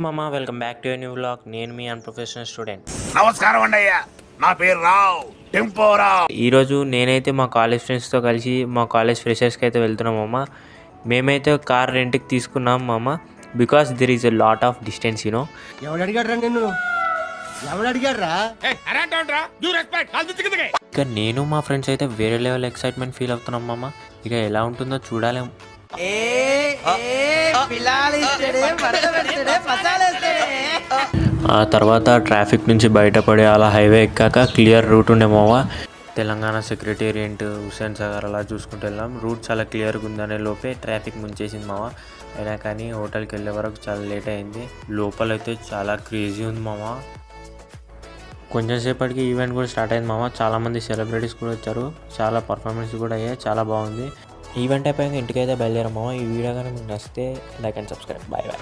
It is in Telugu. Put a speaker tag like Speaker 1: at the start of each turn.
Speaker 1: మామ welcome back to new vlog. నేను మీ అన్ప్రొఫెషనల్ స్టూడెంట్.
Speaker 2: నమస్కారం అండి అయ్యా, నా పేరు రావ్ టెంపోరావ్.
Speaker 1: ఈరోజు నేనైతే మా కాలేజ్ ఫ్రెండ్స్తో కలిసి మా కాలేజ్ ఫ్రెషర్స్కి అయితే వెళ్తున్నాం మామ. మేమైతే కార్ రెంట్కి తీసుకున్నాం మామ, because there is a lot of distance you know.
Speaker 3: ఎవడు అడిగాడ్రా నిన్ను? ఎవడు అడిగాడ్రా?
Speaker 1: ఇక నేను మా ఫ్రెండ్స్ అయితే వేరే లెవెల్ ఎక్సైట్మెంట్ ఫీల్ అవుతున్నాం మామ. ఇక ఎలా ఉంటుందో చూడాలేం. ఆ తర్వాత ట్రాఫిక్ నుంచి బయటపడి అలా హైవే ఎక్కాక క్లియర్ రూట్ ఉండే మామ. తెలంగాణ సెక్రటేరియట్, హుస్సేన్ సాగర్ అలా చూసుకుంటూ వెళ్ళాం. రూట్ చాలా క్లియర్గా ఉందనే లోపే ట్రాఫిక్ ముంచేసింది మామ. అయినా కానీ హోటల్కి వెళ్ళే వరకు చాలా లేట్ అయింది. లోపలైతే చాలా క్రేజీ ఉంది మామ. కొంచెం సేపటికి ఈవెంట్ కూడా స్టార్ట్ అయింది మామ. చాలామంది సెలబ్రిటీస్ కూడా వచ్చారు. చాలా పర్ఫార్మెన్స్ కూడా అయ్యాయి. చాలా బాగుంది. ఈవెంట్ అయిపోయింది, ఇంటికైతే బయలుదేరాం మామ. ఈ వీడియో కానీ మీకు నచ్చితే like and subscribe. Bye bye.